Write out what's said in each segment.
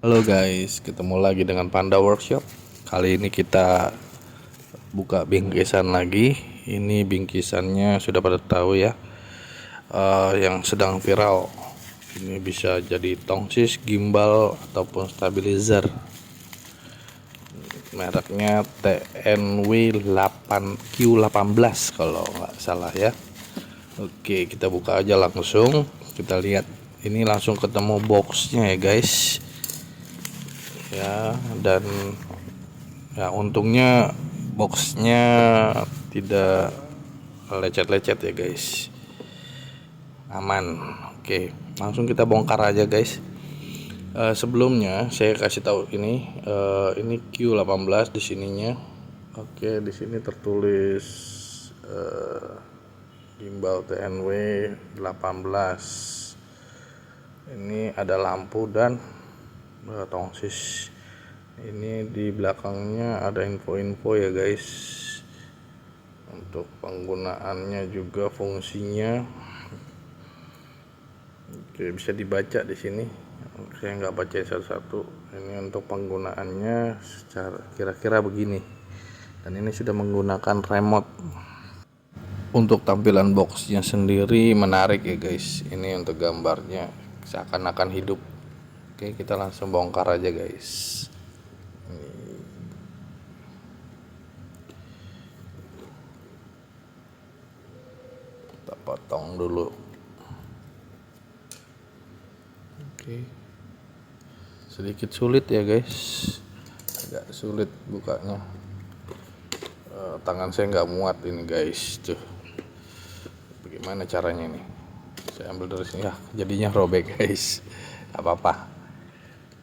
Halo guys, ketemu lagi dengan Panda Workshop. Kali ini kita buka bingkisan lagi. Ini bingkisannya sudah pada tahu ya, yang sedang viral. Ini bisa jadi tongsis, gimbal ataupun stabilizer. Mereknya TNW 8Q18 kalau nggak salah ya. Oke, kita buka aja langsung. Kita lihat. Ini langsung ketemu boxnya ya guys. Ya, dan ya untungnya boxnya tidak lecet-lecet ya guys, aman. Oke, langsung kita bongkar aja guys. Sebelumnya saya kasih tahu ini Q18 di sininya. Oke, di sini tertulis gimbal TNW 18. Ini ada lampu dan tongsis. Ini di belakangnya ada info-info ya guys, untuk penggunaannya juga fungsinya. Oke, bisa dibaca di sini. Saya nggak baca satu-satu. Ini untuk penggunaannya secara kira-kira begini, dan ini sudah menggunakan remote. Untuk tampilan boxnya sendiri menarik ya guys. Ini untuk gambarnya seakan-akan hidup. Oke, kita langsung bongkar aja guys. Kita potong dulu. Oke, sedikit sulit ya guys, agak sulit bukanya. Tangan saya nggak muat ini guys. Tuh, bagaimana caranya ini? Saya ambil dari sini ya, jadinya robek guys. Apa-apa,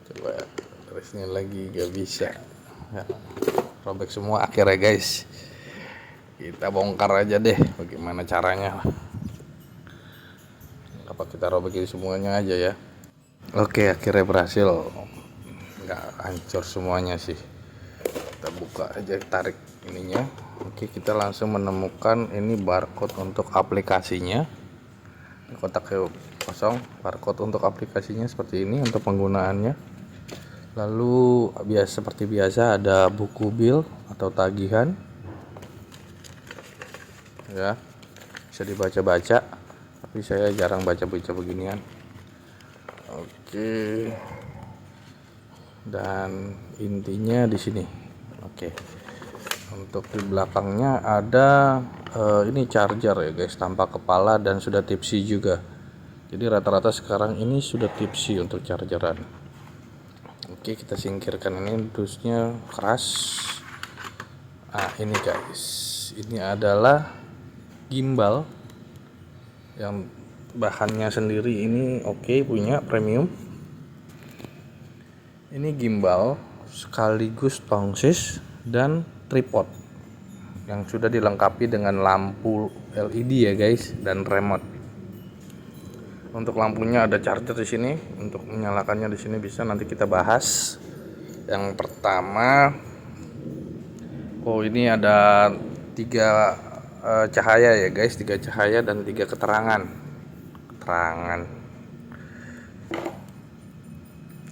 coba dari sini lagi, nggak bisa ya, robek semua akhirnya guys. Kita bongkar aja deh bagaimana caranya. Apa kita robekin semuanya aja ya? Oke, akhirnya berhasil. Nggak hancur semuanya sih. Kita buka aja, tarik ininya. Oke, kita langsung menemukan ini barcode untuk aplikasinya. Kotaknya kosong, barcode untuk aplikasinya seperti ini untuk penggunaannya. Lalu seperti biasa ada buku bill atau tagihan ya, bisa dibaca-baca, tapi saya jarang baca-baca beginian. Oke, dan intinya di sini. Oke, untuk di belakangnya ada ini charger ya guys, tanpa kepala dan sudah Type C juga. Jadi rata-rata sekarang ini sudah Type C untuk chargeran. Oke, kita singkirkan ini, dusnya keras. Ini guys, ini adalah gimbal yang bahannya sendiri ini oke, punya premium. Ini gimbal sekaligus tongsis dan tripod yang sudah dilengkapi dengan lampu LED ya guys, dan remote. Untuk lampunya ada charger di sini, untuk menyalakannya di sini bisa nanti kita bahas. Yang pertama, ini ada 3 cahaya ya guys, 3 cahaya dan 3 keterangan.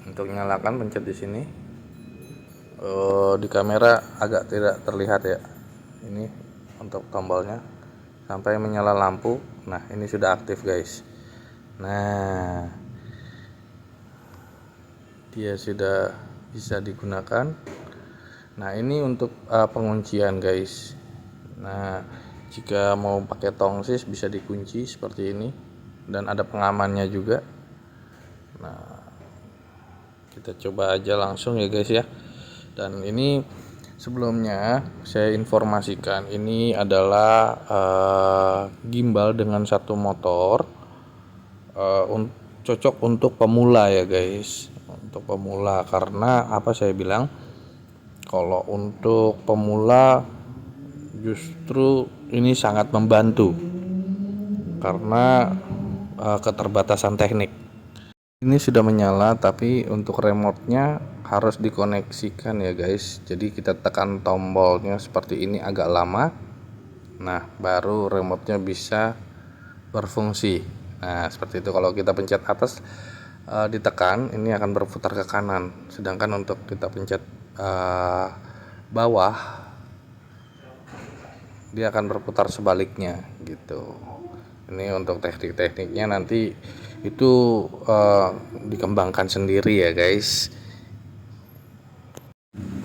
Untuk nyalakan pencet di sini. Di kamera agak tidak terlihat ya. Ini untuk tombolnya sampai menyala lampu. Nah, ini sudah aktif guys. Nah, dia sudah bisa digunakan. Nah, ini untuk penguncian guys. Nah, jika mau pakai tongsis bisa dikunci seperti ini, dan ada pengamannya juga. Nah, kita coba aja langsung ya guys ya. Dan ini sebelumnya saya informasikan, ini adalah gimbal dengan satu motor, cocok untuk pemula ya guys. Untuk pemula, karena apa saya bilang, kalau untuk pemula justru ini sangat membantu karena keterbatasan teknik. Ini sudah menyala, tapi untuk remote-nya harus dikoneksikan ya guys. Jadi kita tekan tombolnya seperti ini agak lama. Nah, baru remote-nya bisa berfungsi. Nah, seperti itu. Kalau kita pencet atas ditekan, ini akan berputar ke kanan. Sedangkan untuk kita pencet bawah, dia akan berputar sebaliknya gitu. Ini untuk teknik-tekniknya nanti itu dikembangkan sendiri ya guys.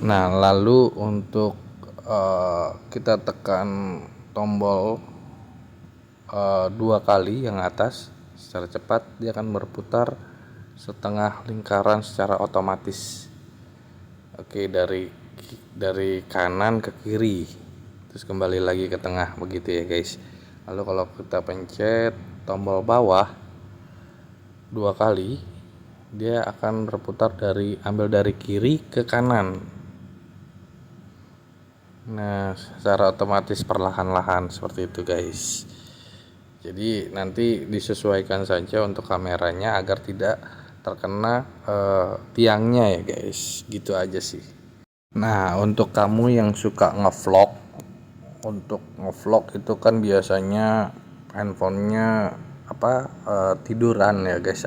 Nah, lalu untuk kita tekan tombol 2 kali yang atas secara cepat, dia akan berputar setengah lingkaran secara otomatis. Oke, dari kanan ke kiri, terus kembali lagi ke tengah begitu ya guys. Lalu kalau kita pencet tombol bawah 2 kali, dia akan berputar ambil dari kiri ke kanan. Nah, secara otomatis perlahan-lahan seperti itu guys. Jadi nanti disesuaikan saja untuk kameranya agar tidak terkena tiangnya ya guys. Gitu aja sih. Nah, untuk kamu yang suka ngevlog, untuk ngevlog itu kan biasanya handphonenya tiduran ya guys,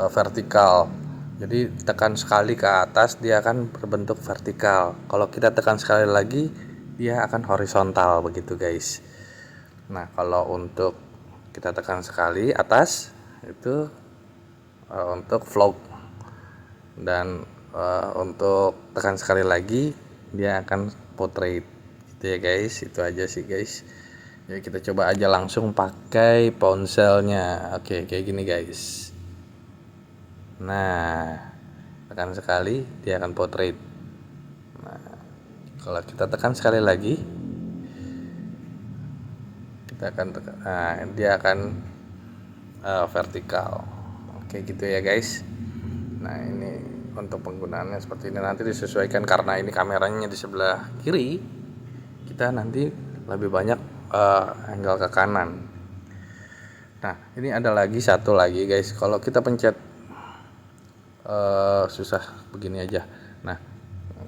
vertikal. Jadi tekan sekali ke atas dia akan berbentuk vertikal. Kalau kita tekan sekali lagi dia akan horizontal begitu guys. Nah, kalau untuk kita tekan sekali atas itu untuk vlog, dan untuk tekan sekali lagi dia akan portrait gitu ya guys. Itu aja sih guys. Ya, kita coba aja langsung pakai ponselnya. Oke, kayak gini guys. Nah, tekan sekali dia akan portrait. Nah, kalau kita tekan sekali lagi kita akan tekan, dia akan vertikal. Oke gitu ya guys. Nah, ini untuk penggunaannya seperti ini, nanti disesuaikan karena ini kameranya di sebelah kiri, kita nanti lebih banyak angle ke kanan. Nah, ini ada satu lagi guys, kalau kita pencet susah begini aja. Nah,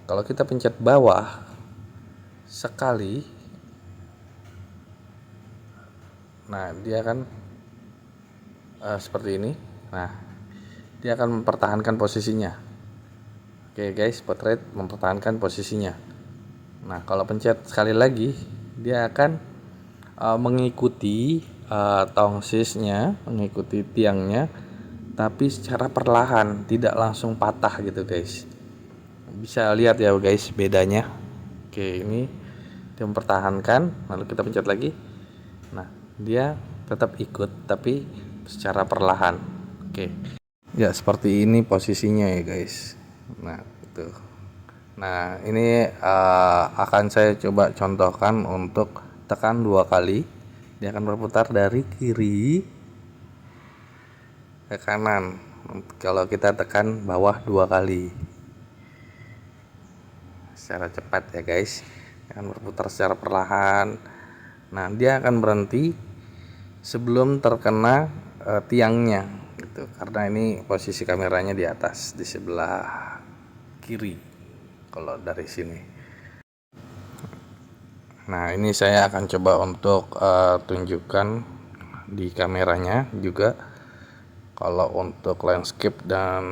kalau kita pencet bawah sekali, nah dia akan seperti ini. Nah, dia akan mempertahankan posisinya. Oke guys, portrait mempertahankan posisinya. Nah, kalau pencet sekali lagi dia akan mengikuti tongsisnya, mengikuti tiangnya, tapi secara perlahan, tidak langsung patah gitu guys. Bisa lihat ya guys bedanya. Oke, ini dia mempertahankan, lalu kita pencet lagi. Nah, dia tetap ikut tapi secara perlahan. Oke. Ya, seperti ini posisinya ya guys. Nah, itu. Nah, ini akan saya coba contohkan untuk tekan 2 kali. Dia akan berputar dari kiri ke kanan. Kalau kita tekan bawah 2 kali. Secara cepat ya guys. Dia akan berputar secara perlahan. Nah, dia akan berhenti sebelum terkena tiangnya gitu, karena ini posisi kameranya di atas di sebelah kiri kalau dari sini. Nah, ini saya akan coba untuk tunjukkan di kameranya juga. Kalau untuk landscape dan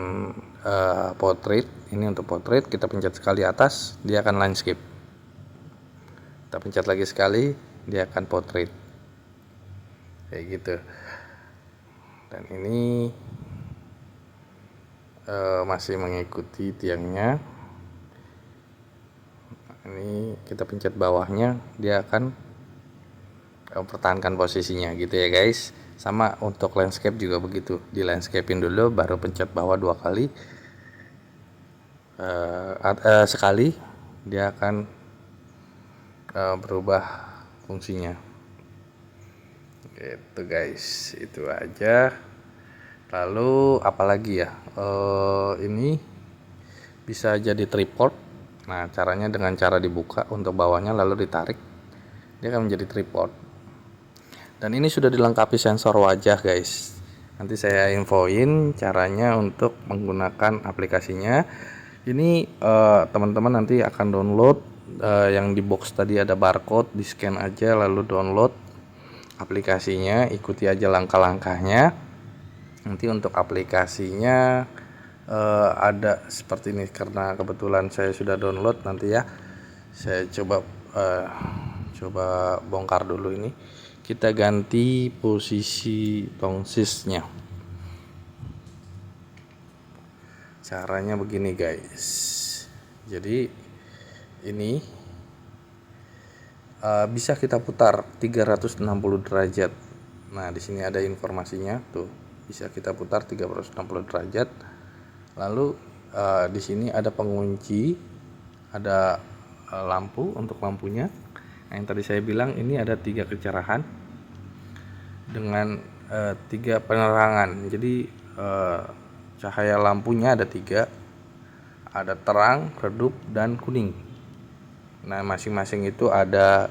portrait, ini untuk portrait kita pencet sekali atas dia akan landscape, kita pencet lagi sekali dia akan portrait kayak gitu. Dan ini masih mengikuti tiangnya. Ini kita pencet bawahnya dia akan mempertahankan posisinya gitu ya guys. Sama untuk landscape juga begitu, di landscapein dulu baru pencet bawah 2 kali, sekali dia akan berubah fungsinya gitu guys. Itu aja. Lalu apalagi ya, ini bisa jadi tripod. Nah, caranya dengan cara dibuka untuk bawahnya lalu ditarik, dia akan menjadi tripod. Dan ini sudah dilengkapi sensor wajah guys. Nanti saya infoin caranya untuk menggunakan aplikasinya. Ini teman-teman nanti akan download yang di box tadi ada barcode, di scan aja lalu download aplikasinya, ikuti aja langkah-langkahnya. Nanti untuk aplikasinya ada seperti ini, karena kebetulan saya sudah download. Nanti ya saya coba bongkar dulu ini. Kita ganti posisi tongsisnya. Caranya begini guys. Jadi ini bisa kita putar 360 derajat. Nah, di sini ada informasinya tuh. Bisa kita putar 360 derajat. Lalu di sini ada pengunci, ada lampu untuk lampunya. Yang tadi saya bilang ini ada 3 kecerahan dengan 3 penerangan. Jadi cahaya lampunya ada 3, ada terang, redup, dan kuning. Nah, masing-masing itu ada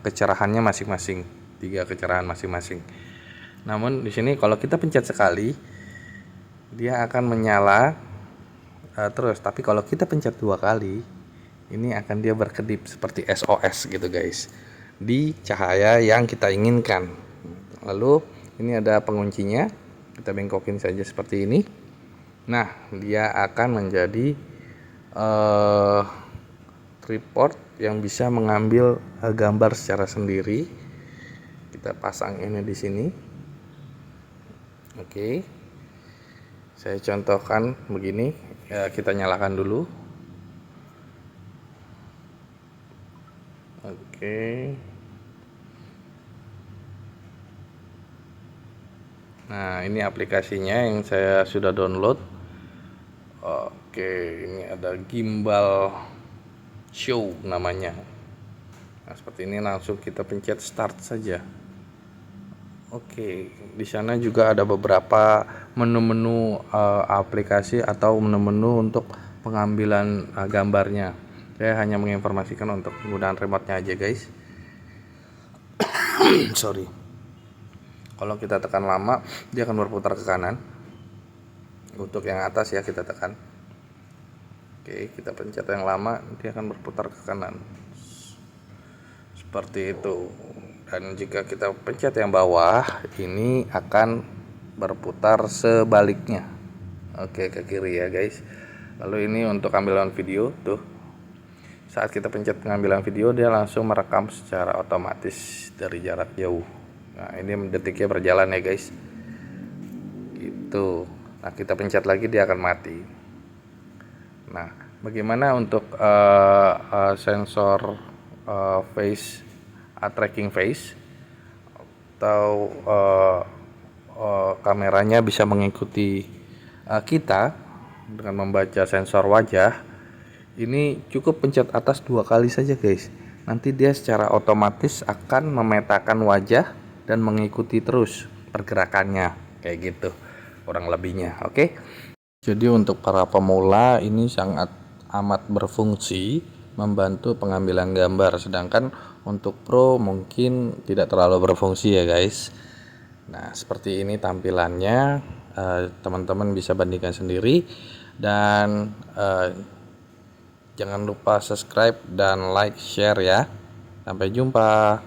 kecerahannya masing-masing, 3 kecerahan masing-masing. Namun di sini kalau kita pencet sekali, dia akan menyala terus. Tapi kalau kita pencet 2 kali, ini akan dia berkedip seperti SOS gitu guys, di cahaya yang kita inginkan. Lalu ini ada penguncinya, kita bengkokin saja seperti ini. Nah, dia akan menjadi tripod yang bisa mengambil gambar secara sendiri. Kita pasang ini di sini. Oke. Saya contohkan begini. Ya, kita nyalakan dulu. Oke. Nah, ini aplikasinya yang saya sudah download. Oke, ini ada gimbal show namanya. Nah, seperti ini, langsung kita pencet start saja. Oke, di sana juga ada beberapa menu-menu aplikasi atau menu-menu untuk pengambilan gambarnya. Saya hanya menginformasikan untuk penggunaan remote-nya aja guys. Sorry. Kalau kita tekan lama, dia akan berputar ke kanan. Untuk yang atas ya, kita tekan. Oke, kita pencet yang lama, dia akan berputar ke kanan. Seperti itu. Dan jika kita pencet yang bawah, ini akan berputar sebaliknya. Oke, ke kiri ya guys. Lalu ini untuk ambilan video tuh. Saat kita pencet pengambilan video, dia langsung merekam secara otomatis dari jarak jauh. Nah, ini detiknya berjalan ya guys. Gitu. Nah, kita pencet lagi, dia akan mati. Nah, bagaimana untuk sensor face, tracking face, atau kameranya bisa mengikuti kita dengan membaca sensor wajah. Ini cukup pencet atas 2 kali saja guys. Nanti dia secara otomatis akan memetakan wajah dan mengikuti terus pergerakannya, kayak gitu kurang lebihnya. Oke. Jadi untuk para pemula ini sangat amat berfungsi, membantu pengambilan gambar. Sedangkan untuk pro mungkin tidak terlalu berfungsi ya guys. Nah, seperti ini tampilannya. Teman-teman bisa bandingkan sendiri. Dan jangan lupa subscribe dan like, share ya. Sampai jumpa.